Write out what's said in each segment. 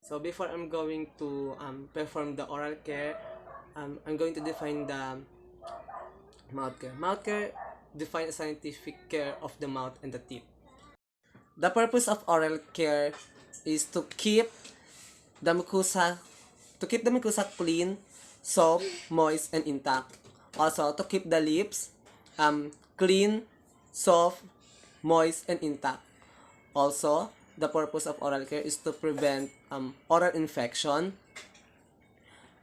So before I'm going to perform the oral care, I'm going to define the mouth care. Mouth care defines a scientific care of the mouth and the teeth. The purpose of oral care is the mucosa to keep the mucosa clean, soft, moist, and intact. Also, to keep the lips clean, soft, moist, and intact. Also, the purpose of oral care is to prevent oral infection,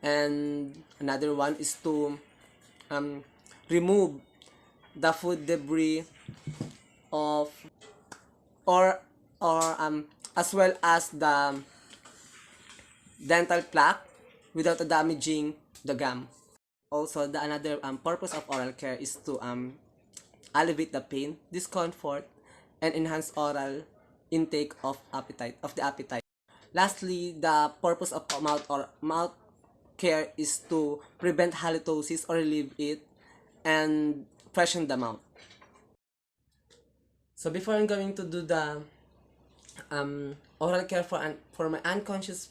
and another one is to um, remove the food debris of or as well as the dental plaque without damaging the gum. Also, the another purpose of oral care is to alleviate the pain, discomfort, and enhance oral intake of the appetite. Lastly, the purpose of mouth care is to prevent halitosis or relieve it and freshen the mouth. So before I'm going to do the oral care for my unconscious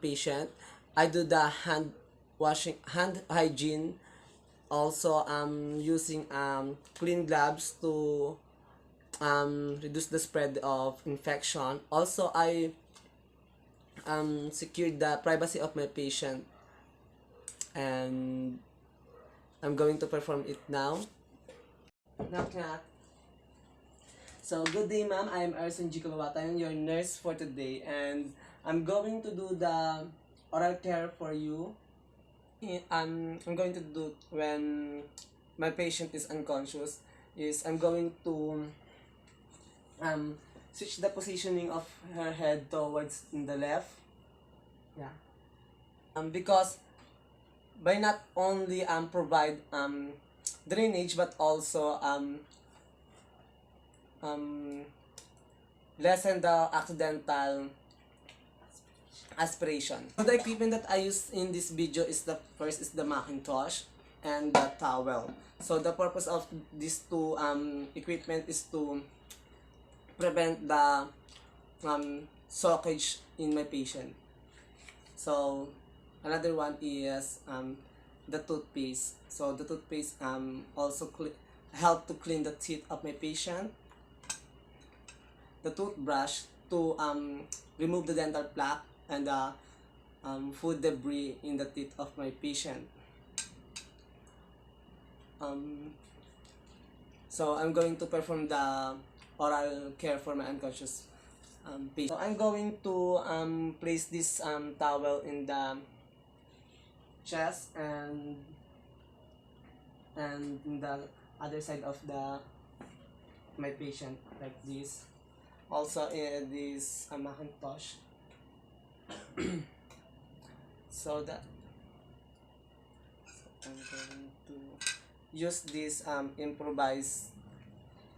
patient, I do the hand hygiene. Also, using clean gloves to reduce the spread of infection. Also, I secure the privacy of my patient, and I'm going to perform it now. Knock knock. So, good day, ma'am. I'm Arson G. Kababatayan, your nurse for today, and I'm going to do the oral care for you. I'm going to do when my patient is unconscious. I'm going to um, switch the positioning of her head towards the left. Yeah. Because by not only provide drainage but also um, lessen the accidental aspiration. So the equipment that I use in this video is the first is the Macintosh and the towel. So the purpose of these two equipment is to prevent the soakage in my patient. So another one is the toothpaste. So the toothpaste also help to clean the teeth of my patient. The toothbrush to remove the dental plaque and the food debris in the teeth of my patient. Um, so I'm going to perform the oral care for my unconscious patient. So I'm going to place this towel in the chest and in the other side of the my patient like this. Also in this Macintosh. So that I'm going to use these improvised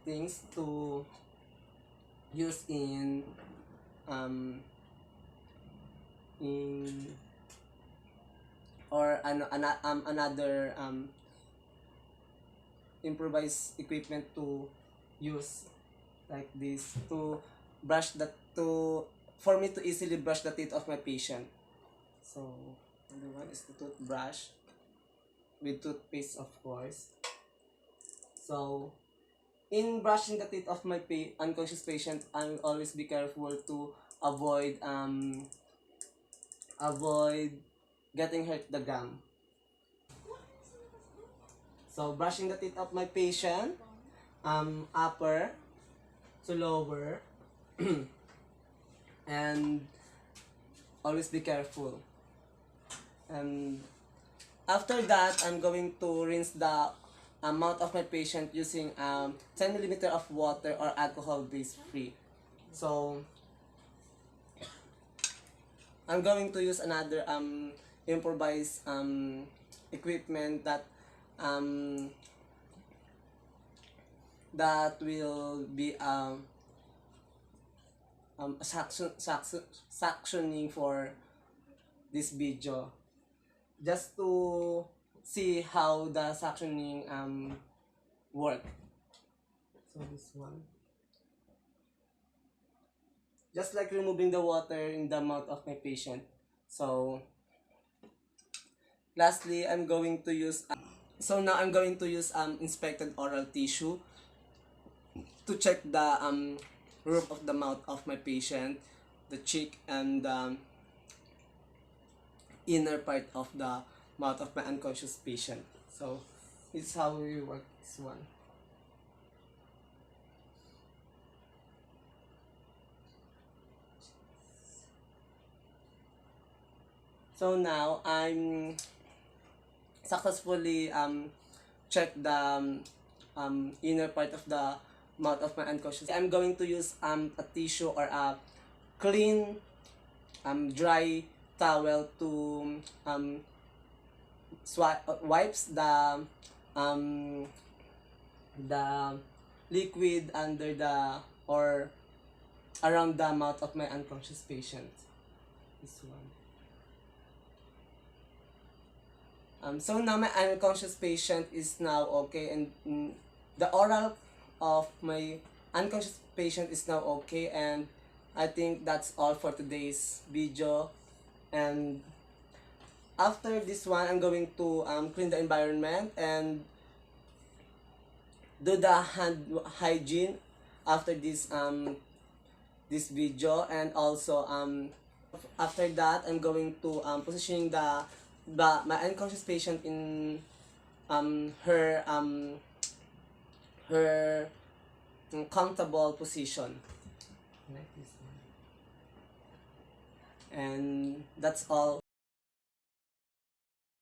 things to use um in or another improvised equipment to use like this to brush the to for me to easily brush the teeth of my patient. So another one is the toothbrush with toothpaste, of course. So in brushing the teeth of my unconscious patient, I'll always be careful to avoid avoid getting hurt the gum. So brushing the teeth of my patient, upper to lower, and always be careful. And after that, I'm going to rinse the mouth of my patient using 10 milliliter of water or alcohol base free. So I'm going to use another improvised equipment um, that will be suctioning for this video, just to see how the suctioning work. So this one. just like removing the water in the mouth of my patient. So lastly, I'm going to use now I'm going to use inspected oral tissue to check the roof of the mouth of my patient, the cheek, and the inner part of the mouth of my unconscious patient. So this is how we work this one. So now I'm successfully check the inner part of the mouth of my unconscious. I'm going to use a tissue or a clean dry towel to wipes the liquid under the or around the mouth of my unconscious patient. This one. So now my unconscious patient is now okay, and the oral of my unconscious patient is now okay, and I think that's all for today's video. And after this one, I'm going to clean the environment and do the hand hygiene after this video. And also after that, I'm going to positioning my unconscious patient in her comfortable position, like this one. And that's all.